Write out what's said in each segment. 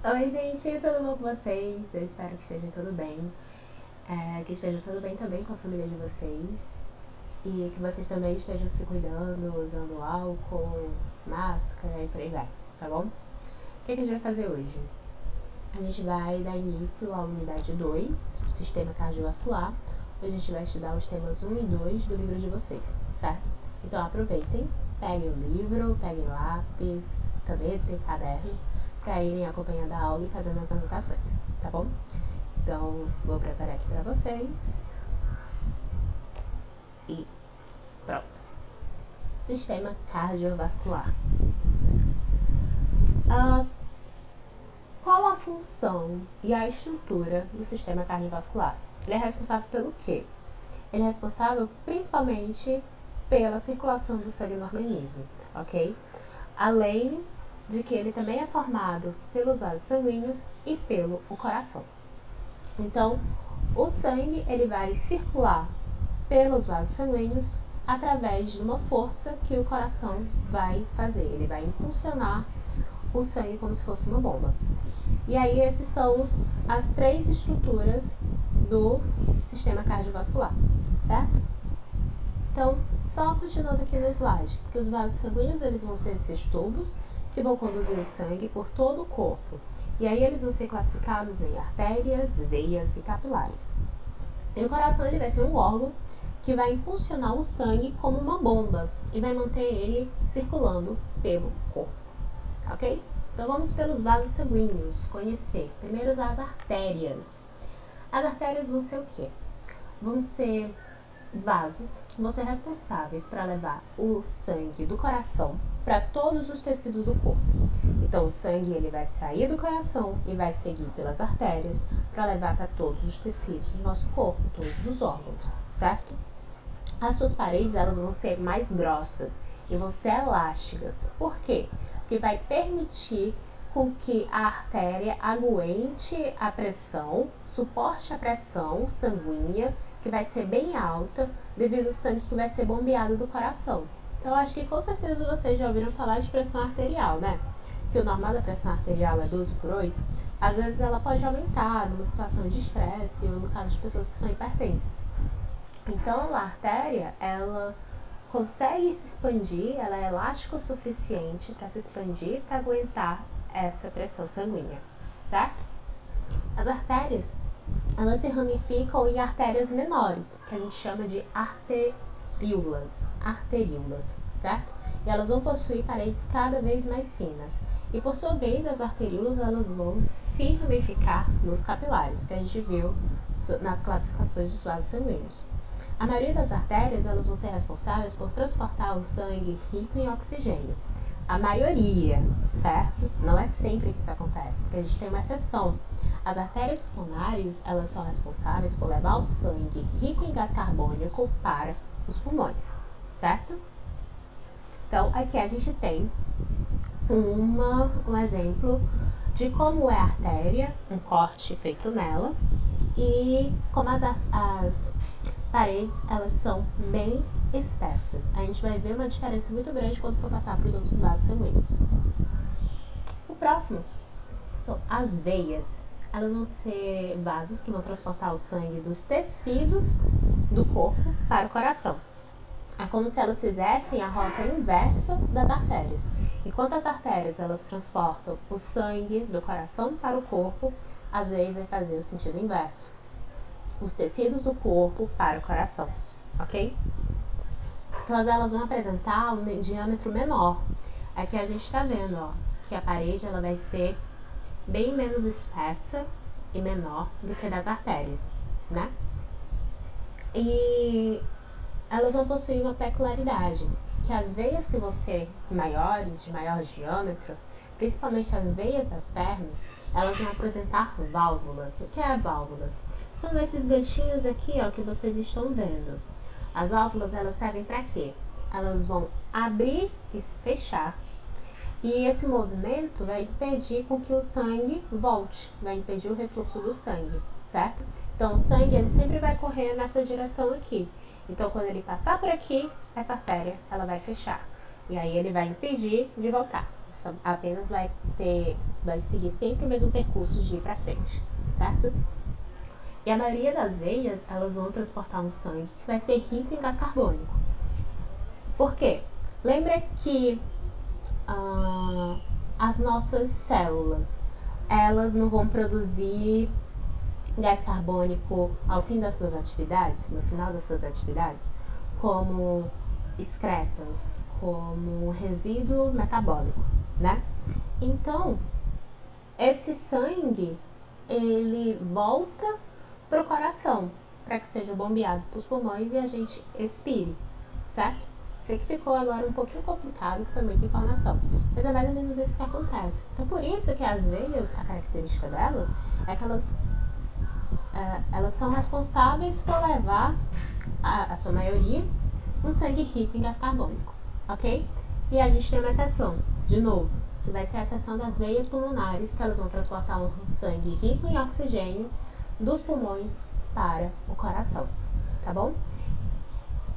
Oi, gente, tudo bom com vocês? Eu espero que esteja tudo bem. Que esteja tudo bem também com a família de vocês. E que vocês também estejam se cuidando, usando álcool, máscara e por aí vai, tá bom? O que a gente vai fazer hoje? A gente vai dar início à unidade 2, o sistema cardiovascular. A gente vai estudar os temas 1 e 2 do livro de vocês, certo? Então aproveitem, peguem o livro, peguem lápis, caneta e caderno para irem acompanhando a aula e fazendo as anotações, tá bom? Então, vou preparar aqui para vocês. E pronto. Sistema cardiovascular. Qual a função e a estrutura do sistema cardiovascular? Ele é responsável pelo quê? Ele é responsável principalmente pela circulação do sangue no organismo, ok? Além de que ele também é formado pelos vasos sanguíneos e pelo coração. Então, o sangue ele vai circular pelos vasos sanguíneos através de uma força que o coração vai fazer. Ele vai impulsionar o sangue como se fosse uma bomba. E aí, esses são as três estruturas do sistema cardiovascular, certo? Então, só continuando aqui no slide, que os vasos sanguíneos eles vão ser esses tubos que vão conduzir o sangue por todo o corpo. E aí eles vão ser classificados em artérias, veias e capilares. E o coração ele vai ser um órgão que vai impulsionar o sangue como uma bomba e vai manter ele circulando pelo corpo, ok? Então vamos pelos vasos sanguíneos, conhecer. Primeiro as artérias. As artérias vão ser o quê? Vão ser vasos que vão ser responsáveis para levar o sangue do coração para todos os tecidos do corpo. Então o sangue ele vai sair do coração e vai seguir pelas artérias para levar para todos os tecidos do nosso corpo, todos os órgãos, certo? As suas paredes elas vão ser mais grossas e vão ser elásticas. Por quê? Porque vai permitir com que a artéria aguente a pressão, suporte a pressão sanguínea, que vai ser bem alta, devido ao sangue que vai ser bombeado do coração. Então, acho que com certeza vocês já ouviram falar de pressão arterial, né? Que o normal da pressão arterial é 12/8. Às vezes ela pode aumentar numa situação de estresse ou no caso de pessoas que são hipertensas. Então, a artéria, ela consegue se expandir, ela é elástica o suficiente para se expandir para aguentar essa pressão sanguínea, certo? As artérias, elas se ramificam em artérias menores, que a gente chama de arteríolas, certo? E elas vão possuir paredes cada vez mais finas. E por sua vez, as arteríolas elas vão se ramificar nos capilares, que a gente viu nas classificações dos vasos sanguíneos. A maioria das artérias elas vão ser responsáveis por transportar o sangue rico em oxigênio. A maioria, certo? Não é sempre que isso acontece, porque a gente tem uma exceção. As artérias pulmonares, elas são responsáveis por levar o sangue rico em gás carbônico para os certo? Então, aqui a gente tem um exemplo de como é a artéria, um corte feito nela, e como as paredes, elas são bem espessas. A gente vai ver uma diferença muito grande quando for passar para os outros vasos sanguíneos. O próximo são as veias. Elas vão ser vasos que vão transportar o sangue dos tecidos do corpo para o coração. É como se elas fizessem a rota inversa das artérias. Enquanto as artérias elas transportam o sangue do coração para o corpo, as veias vai fazer o sentido inverso. Os tecidos do corpo para o coração, ok? Então elas vão apresentar um diâmetro menor. Aqui a gente está vendo, ó, que a parede ela vai ser bem menos espessa e menor do que das artérias, né? E elas vão possuir uma peculiaridade, que as veias que vão ser maiores, de maior diâmetro, principalmente as veias das pernas, elas vão apresentar válvulas. O que é válvulas? São esses ganchinhos aqui, ó, que vocês estão vendo. As válvulas, elas servem para quê? Elas vão abrir e se fechar. E esse movimento vai impedir com que o sangue volte, vai impedir o refluxo do sangue, certo? Então, o sangue, ele sempre vai correr nessa direção aqui. Então, quando ele passar por aqui, essa artéria, ela vai fechar. E aí, ele vai impedir de voltar. apenas vai seguir sempre o mesmo percurso de ir para frente, certo? E a maioria das veias, elas vão transportar um sangue que vai ser rico em gás carbônico. Por quê? Lembra que as nossas células, elas não vão produzir gás carbônico ao fim das suas atividades, no final das suas atividades, como excretas, como resíduo metabólico, né? Então, esse sangue, ele volta para o coração, para que seja bombeado para os pulmões e a gente expire, certo? Sei que ficou agora um pouquinho complicado, que foi muita informação, mas é mais ou menos isso que acontece. Então, por isso que as veias, a característica delas é que elas são responsáveis por levar, a sua maioria, um sangue rico em gás carbônico, ok? E a gente tem uma exceção, de novo, que vai ser a exceção das veias pulmonares, que elas vão transportar um sangue rico em oxigênio dos pulmões para o coração, tá bom?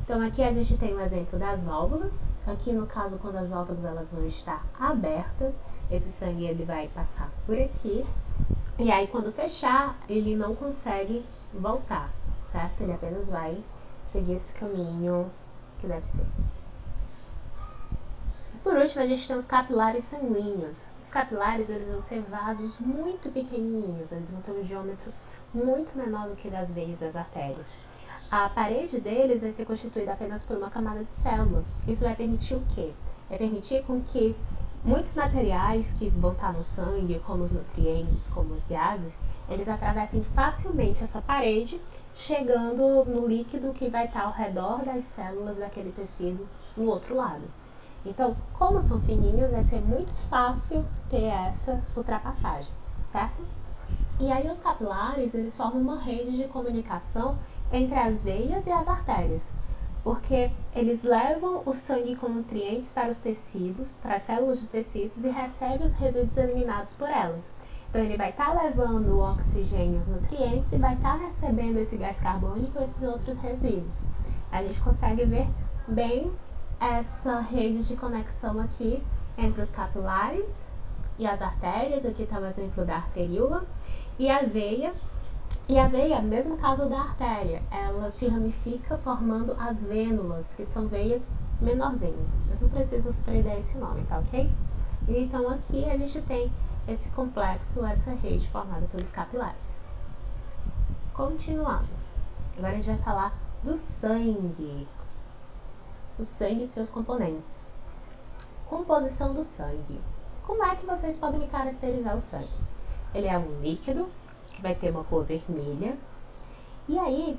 Então aqui a gente tem um exemplo das válvulas. Aqui no caso, quando as válvulas elas vão estar abertas, esse sangue ele vai passar por aqui. E aí quando fechar, ele não consegue voltar, certo? Ele apenas vai seguir esse caminho que deve ser. Por último, a gente tem os capilares sanguíneos. Os capilares eles vão ser vasos muito pequenininhos, eles vão ter um diâmetro muito menor do que das veias e das artérias. A parede deles vai ser constituída apenas por uma camada de célula. Isso vai permitir o quê? Vai permitir com que muitos materiais que vão estar no sangue, como os nutrientes, como os gases, eles atravessem facilmente essa parede, chegando no líquido que vai estar ao redor das células daquele tecido no outro lado. Então, como são fininhos, vai ser muito fácil ter essa ultrapassagem, certo? E aí os capilares, eles formam uma rede de comunicação entre as veias e as artérias, porque eles levam o sangue com nutrientes para os tecidos, para as células dos tecidos e recebe os resíduos eliminados por elas. Então ele vai estar levando o oxigênio, os nutrientes e vai estar recebendo esse gás carbônico e esses outros resíduos. A gente consegue ver bem essa rede de conexão aqui entre os capilares e as artérias. Aqui está o exemplo da arteríola e a veia. E a veia, mesmo caso da artéria, ela se ramifica formando as vênulas, que são veias menorzinhas. Mas não precisa se prender esse nome, tá ok? E então aqui a gente tem esse complexo, essa rede formada pelos capilares. Continuando. Agora a gente vai falar do sangue. O sangue e seus componentes. Composição do sangue. Como é que vocês podem me caracterizar o sangue? Ele é um líquido que vai ter uma cor vermelha. E aí,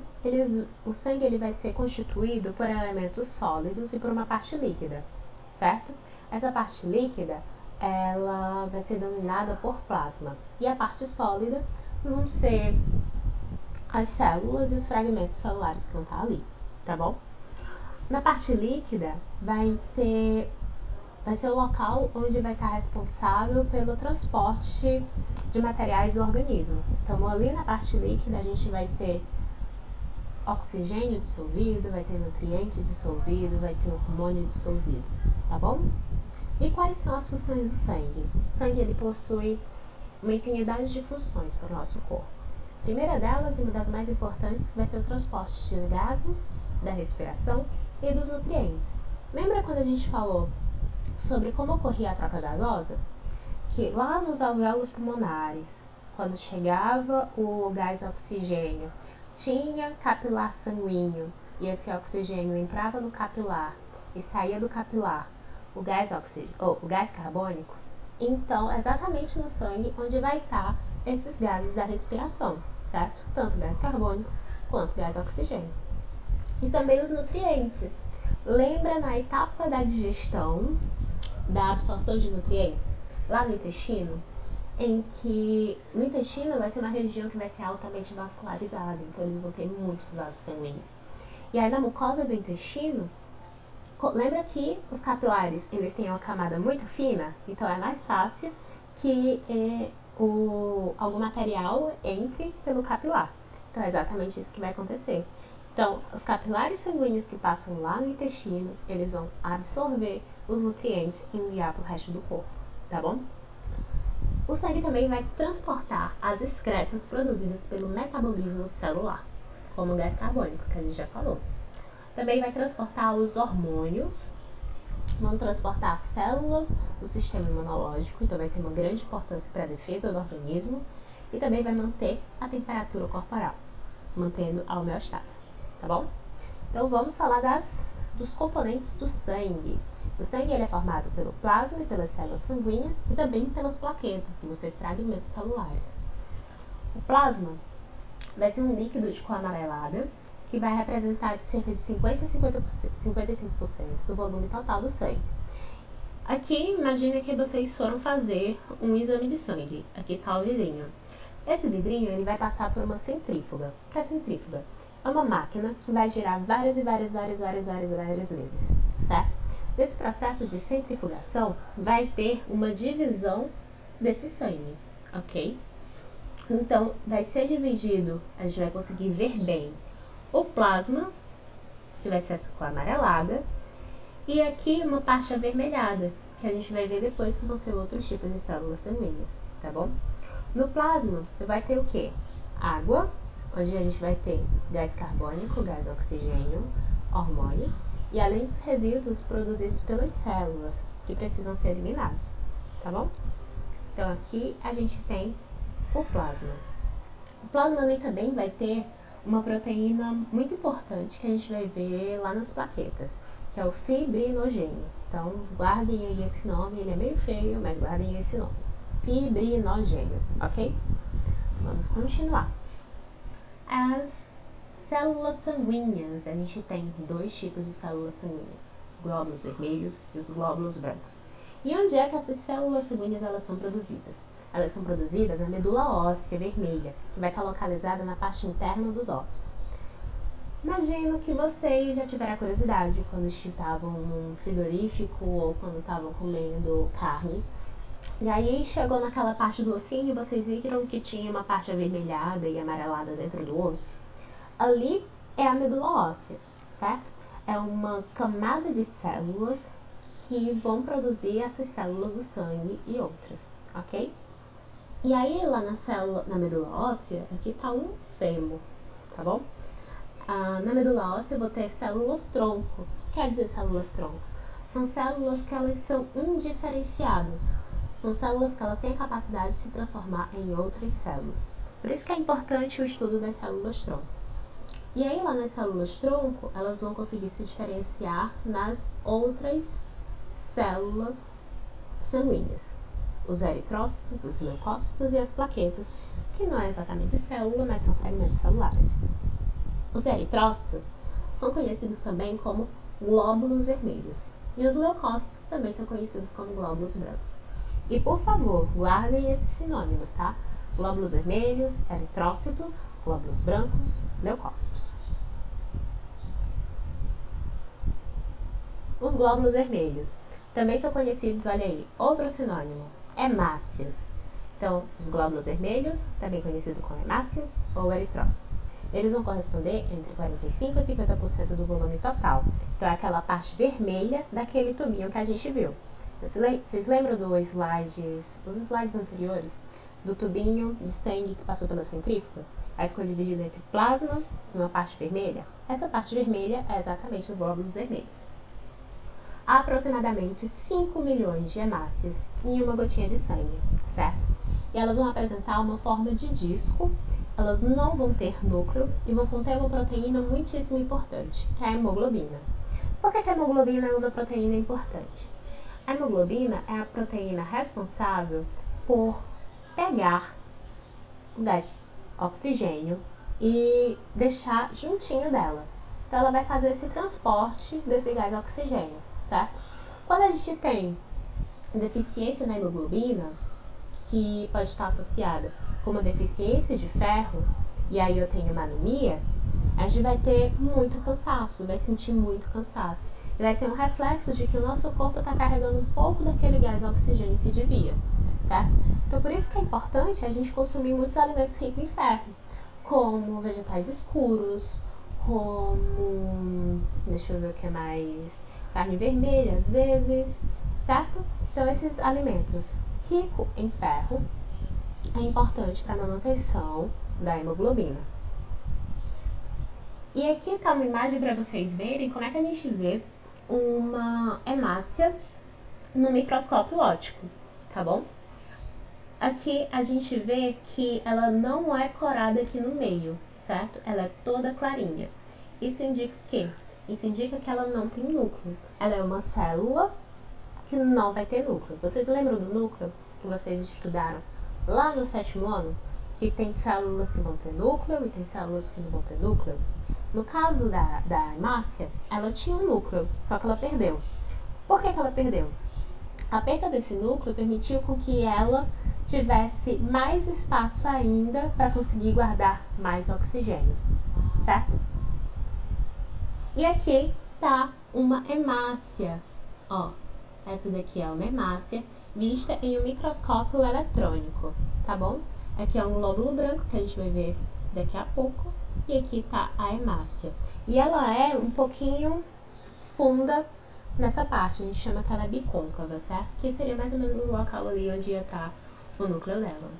o sangue ele vai ser constituído por elementos sólidos e por uma parte líquida, certo? Essa parte líquida, ela vai ser dominada por plasma. E a parte sólida vão ser as células e os fragmentos celulares que vão estar ali, tá bom? Na parte líquida, vai ser o local onde vai estar responsável pelo transporte de materiais do organismo. Então, ali na parte líquida, a gente vai ter oxigênio dissolvido, vai ter nutriente dissolvido, vai ter hormônio dissolvido, tá bom? E quais são as funções do sangue? O sangue ele possui uma infinidade de funções para o nosso corpo. A primeira delas, e uma das mais importantes, vai ser o transporte de gases, da respiração e dos nutrientes. Lembra quando a gente falou sobre como ocorria a troca gasosa? Que lá nos alvéolos pulmonares, quando chegava o gás oxigênio, tinha capilar sanguíneo e esse oxigênio entrava no capilar e saía do capilar o gás carbônico. Então, exatamente no sangue onde vai estar esses gases da respiração, certo? Tanto gás carbônico quanto gás oxigênio. E também os nutrientes. Lembra na etapa da digestão, da absorção de nutrientes, lá no intestino, em que no intestino vai ser uma região que vai ser altamente vascularizada, então eles vão ter muitos vasos sanguíneos. E aí na mucosa do intestino, lembra que os capilares eles têm uma camada muito fina, então é mais fácil que algum material entre pelo capilar. Então é exatamente isso que vai acontecer. Então, os capilares sanguíneos que passam lá no intestino, eles vão absorver os nutrientes e enviar para o resto do corpo, tá bom? O sangue também vai transportar as excretas produzidas pelo metabolismo celular, como o gás carbônico, que a gente já falou. Também vai transportar os hormônios, vão transportar as células do sistema imunológico, então vai ter uma grande importância para a defesa do organismo, e também vai manter a temperatura corporal, mantendo a homeostase, tá bom? Então vamos falar dos componentes do sangue. O sangue ele é formado pelo plasma e pelas células sanguíneas e também pelas plaquetas, que vão ser fragmentos celulares. O plasma vai ser um líquido de cor amarelada, que vai representar de cerca de 50 a 55% do volume total do sangue. Aqui, imagine que vocês foram fazer um exame de sangue. Aqui está o vidrinho. Esse vidrinho ele vai passar por uma centrífuga. O que é centrífuga? É uma máquina que vai girar várias vezes, certo? Nesse processo de centrifugação, vai ter uma divisão desse sangue, ok? Então, vai ser dividido, a gente vai conseguir ver bem o plasma, que vai ser essa cor amarelada, e aqui uma parte avermelhada, que a gente vai ver depois que vão ser outros tipos de células sanguíneas, tá bom? No plasma, vai ter o quê? Água, onde a gente vai ter gás carbônico, gás oxigênio, hormônios, e além dos resíduos produzidos pelas células, que precisam ser eliminados, tá bom? Então aqui a gente tem o plasma. O plasma ali também vai ter uma proteína muito importante que a gente vai ver lá nas plaquetas, que é o fibrinogênio. Então guardem aí esse nome, ele é meio feio, mas guardem esse nome. Fibrinogênio, ok? Vamos continuar. As células sanguíneas, a gente tem dois tipos de células sanguíneas, os glóbulos vermelhos e os glóbulos brancos. E onde é que essas células sanguíneas elas são produzidas? Elas são produzidas na medula óssea vermelha, que vai estar localizada na parte interna dos ossos. Imagino que vocês já tiveram a curiosidade quando estavam num frigorífico ou quando estavam comendo carne. E aí chegou naquela parte do ossinho e vocês viram que tinha uma parte avermelhada e amarelada dentro do osso. Ali é a medula óssea, certo? É uma camada de células que vão produzir essas células do sangue e outras, ok? E aí lá na medula óssea, aqui tá um fêmur, tá bom? Na medula óssea eu vou ter células-tronco. O que quer dizer células-tronco? São células que elas são indiferenciadas. São células que elas têm a capacidade de se transformar em outras células. Por isso que é importante o estudo das células-tronco. E aí lá nas células-tronco, elas vão conseguir se diferenciar nas outras células sanguíneas. Os eritrócitos, os leucócitos e as plaquetas, que não é exatamente célula, mas são fragmentos celulares. Os eritrócitos são conhecidos também como glóbulos vermelhos. E os leucócitos também são conhecidos como glóbulos brancos. E por favor, guardem esses sinônimos, tá? Glóbulos vermelhos, eritrócitos, glóbulos brancos, leucócitos. Os glóbulos vermelhos também são conhecidos, olha aí, outro sinônimo, hemácias. Então, os glóbulos vermelhos, também conhecido como hemácias ou eritrócitos. Eles vão corresponder entre 45% e 50% do volume total. Então, é aquela parte vermelha daquele tubinho que a gente viu. Vocês lembram dos slides anteriores, do tubinho de sangue que passou pela centrífuga? Aí ficou dividido entre plasma e uma parte vermelha? Essa parte vermelha é exatamente os glóbulos vermelhos. Há aproximadamente 5 milhões de hemácias em uma gotinha de sangue, certo? E elas vão apresentar uma forma de disco, elas não vão ter núcleo e vão conter uma proteína muitíssimo importante, que é a hemoglobina. Por que a hemoglobina é uma proteína importante? A hemoglobina é a proteína responsável por pegar o gás oxigênio e deixar juntinho dela. Então ela vai fazer esse transporte desse gás oxigênio, certo? Quando a gente tem deficiência na hemoglobina, que pode estar associada com uma deficiência de ferro, e aí eu tenho uma anemia, a gente vai ter muito cansaço, vai sentir muito cansaço. E vai ser um reflexo de que o nosso corpo está carregando um pouco daquele gás oxigênio que devia, certo? Então, por isso que é importante a gente consumir muitos alimentos ricos em ferro, como vegetais escuros, como, deixa eu ver o que mais, carne vermelha às vezes, certo? Então, esses alimentos ricos em ferro é importante para a manutenção da hemoglobina. E aqui está uma imagem para vocês verem como é que a gente vê uma hemácia no microscópio óptico, tá bom? Aqui a gente vê que ela não é corada aqui no meio, certo? Ela é toda clarinha. Isso indica o quê? Isso indica que ela não tem núcleo. Ela é uma célula que não vai ter núcleo. Vocês lembram do núcleo que vocês estudaram lá no 7º ano? Que tem células que vão ter núcleo e tem células que não vão ter núcleo. No caso da hemácia, ela tinha um núcleo, só que ela perdeu. Por que ela perdeu? A perda desse núcleo permitiu com que ela tivesse mais espaço ainda para conseguir guardar mais oxigênio, certo? E aqui tá uma hemácia, ó. Essa daqui é uma hemácia vista em um microscópio eletrônico, tá bom? Aqui é um glóbulo branco que a gente vai ver daqui a pouco. E aqui tá a hemácia. E ela é um pouquinho funda nessa parte, a gente chama que ela é bicôncava, certo? Que seria mais ou menos o local ali onde ia estar o núcleo dela.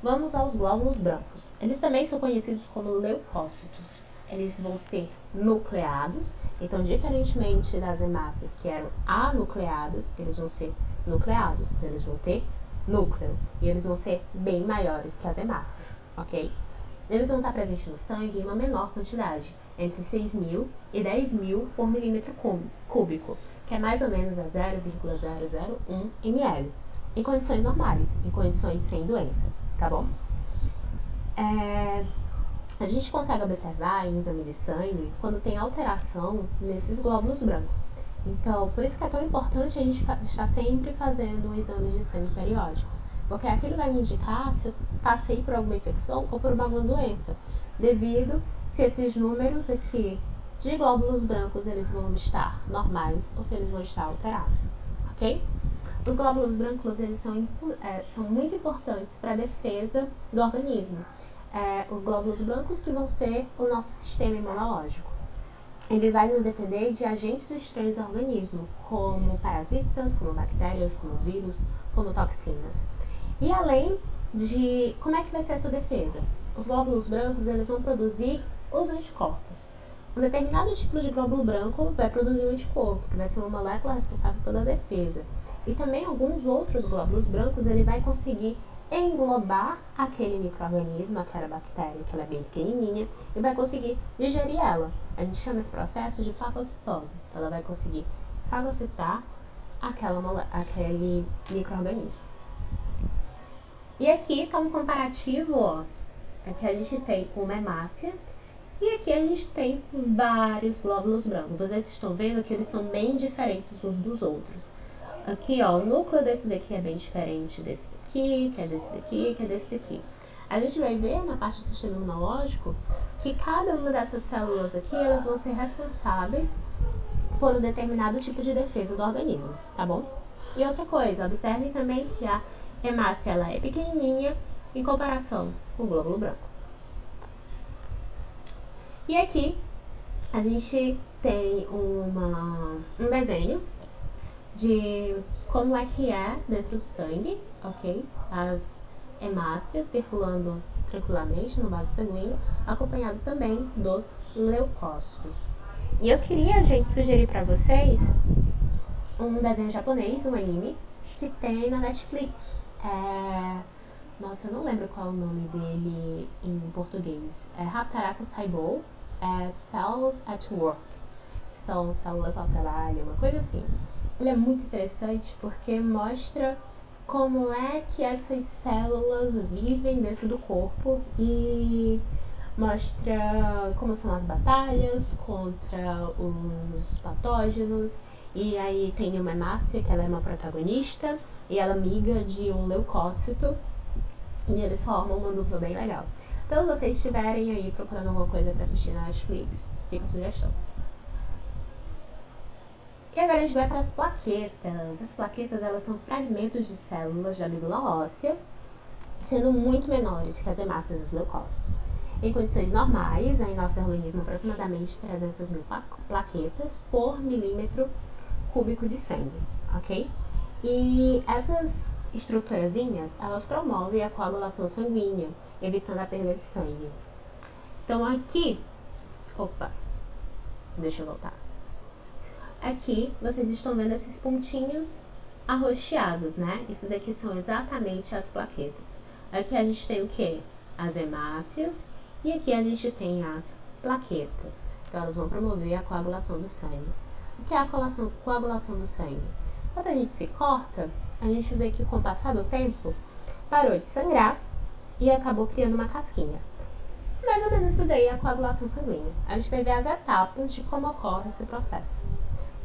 Vamos aos glóbulos brancos. Eles também são conhecidos como leucócitos. Eles vão ser nucleados, então diferentemente das hemácias que eram anucleadas, eles vão ser nucleados, eles vão ter núcleo e eles vão ser bem maiores que as hemácias, ok? Eles vão estar presentes no sangue em uma menor quantidade, entre 6.000 e 10.000 por milímetro cúbico, que é mais ou menos a 0,001 ml, em condições normais, em condições sem doença, tá bom? A gente consegue observar em exame de sangue quando tem alteração nesses glóbulos brancos. Então, por isso que é tão importante a gente estar sempre fazendo exames de sangue periódicos, porque aquilo vai me indicar se eu passei por alguma infecção ou por alguma doença, devido se esses números aqui de glóbulos brancos eles vão estar normais ou se eles vão estar alterados, ok? Os glóbulos brancos eles são muito importantes para a defesa do organismo. Os glóbulos brancos que vão ser o nosso sistema imunológico. Ele vai nos defender de agentes estranhos ao organismo, como parasitas, como bactérias, como vírus, como toxinas. E além de... Como é que vai ser essa defesa? Os glóbulos brancos eles vão produzir os anticorpos. Um determinado tipo de glóbulo branco vai produzir um anticorpo, que vai ser uma molécula responsável pela defesa. E também alguns outros glóbulos brancos ele vai conseguir englobar aquele micro-organismo, aquela bactéria que ela é bem pequenininha, e vai conseguir digerir ela. A gente chama esse processo de fagocitose. Ela vai conseguir fagocitar aquele micro-organismo. E aqui está um comparativo, ó. Aqui a gente tem uma hemácia e aqui a gente tem vários glóbulos brancos. Vocês estão vendo que eles são bem diferentes uns dos outros. Aqui, ó, o núcleo desse daqui é bem diferente desse daqui, que é desse daqui, que é desse daqui. A gente vai ver na parte do sistema imunológico que cada uma dessas células aqui, elas vão ser responsáveis por um determinado tipo de defesa do organismo, tá bom? E outra coisa, observem também que a hemácia, ela é pequenininha em comparação com o glóbulo branco. E aqui, a gente tem um desenho de como é que é dentro do sangue, ok? As hemácias circulando tranquilamente no vaso sanguíneo, acompanhado também dos leucócitos. E eu queria, gente, sugerir para vocês um desenho japonês, um anime, que tem na Netflix. Nossa, eu não lembro qual é o nome dele em português. É Hataraku Saibou, Cells at Work, que são células ao trabalho, uma coisa assim. Ele é muito interessante porque mostra como é que essas células vivem dentro do corpo e mostra como são as batalhas contra os patógenos. E aí tem uma hemácia, que ela é uma protagonista, e ela miga de um leucócito, e eles formam uma dupla bem legal. Então, se vocês estiverem aí procurando alguma coisa para assistir na Netflix, fica a sugestão. E agora a gente vai para as plaquetas. As plaquetas, elas são fragmentos de células da medula óssea, sendo muito menores que as hemácias dos leucócitos. Em condições normais, em nosso organismo, aproximadamente 300.000 plaquetas por milímetro cúbico de sangue, ok? E essas estruturazinhas, elas promovem a coagulação sanguínea, evitando a perda de sangue. Então aqui, deixa eu voltar. Aqui vocês estão vendo esses pontinhos arroxeados, né? Isso daqui são exatamente as plaquetas. Aqui a gente tem o que? As hemácias, e aqui a gente tem as plaquetas. Então elas vão promover a coagulação do sangue. O que é a coagulação do sangue? Quando a gente se corta, a gente vê que com o passar do tempo parou de sangrar e acabou criando uma casquinha. Mais ou menos isso daí é a coagulação sanguínea. A gente vai ver as etapas de como ocorre esse processo.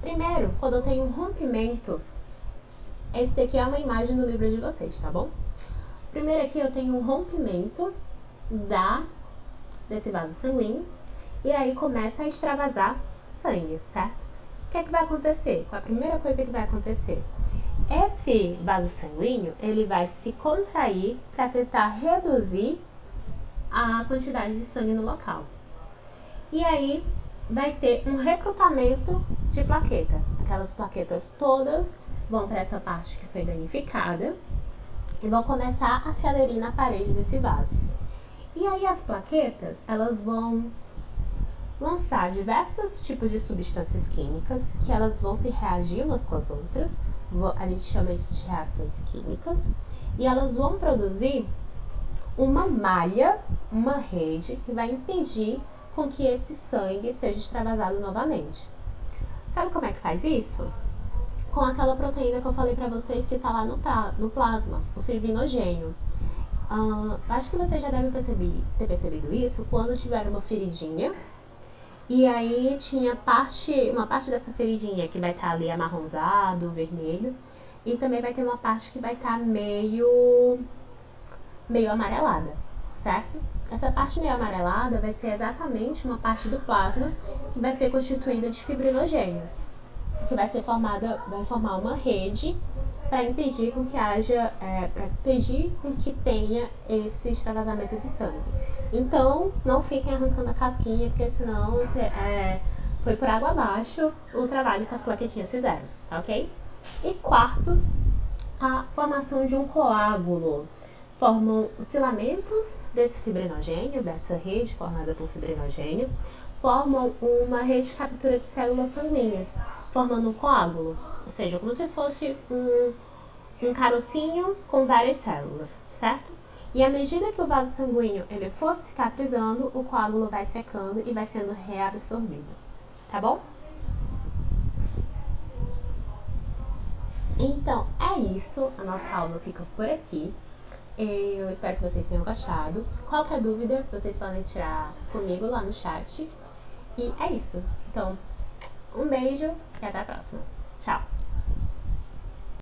Primeiro, quando eu tenho um rompimento, esse daqui é uma imagem do livro de vocês, tá bom? Primeiro aqui eu tenho um rompimento desse vaso sanguíneo e aí começa a extravasar sangue, certo? O que é que vai acontecer? Qual a primeira coisa que vai acontecer? Esse vaso sanguíneo, ele vai se contrair para tentar reduzir a quantidade de sangue no local. E aí vai ter um recrutamento de plaqueta. Aquelas plaquetas todas vão para essa parte que foi danificada e vão começar a se aderir na parede desse vaso. E aí as plaquetas, elas vão lançar diversos tipos de substâncias químicas que elas vão se reagir umas com as outras, a gente chama isso de reações químicas, e elas vão produzir uma malha, uma rede que vai impedir com que esse sangue seja extravasado novamente. Sabe como é que faz isso? Com aquela proteína que eu falei pra vocês que está lá no plasma, o fibrinogênio. Acho que vocês já devem ter percebido isso quando tiver uma feridinha e aí tinha uma parte dessa feridinha que vai estar ali amarronzado, vermelho, e também vai ter uma parte que vai estar meio amarelada, certo? Essa parte meio amarelada vai ser exatamente uma parte do plasma que vai ser constituída de fibrinogênio, que vai formar uma rede para impedir com que tenha esse extravasamento de sangue. Então, não fiquem arrancando a casquinha, porque senão foi por água abaixo o trabalho que as plaquetinhas fizeram, tá ok? E quarto, a formação de um coágulo. Formam os filamentos desse fibrinogênio, dessa rede formada por fibrinogênio, formam uma rede de captura de células sanguíneas, formando um coágulo, ou seja, como se fosse um carocinho com várias células, certo? E à medida que o vaso sanguíneo ele for cicatrizando, o coágulo vai secando e vai sendo reabsorvido, tá bom? Então, é isso, a nossa aula fica por aqui. Eu espero que vocês tenham gostado. Qualquer dúvida, vocês podem tirar comigo lá no chat. E é isso. Então, um beijo e até a próxima. Tchau!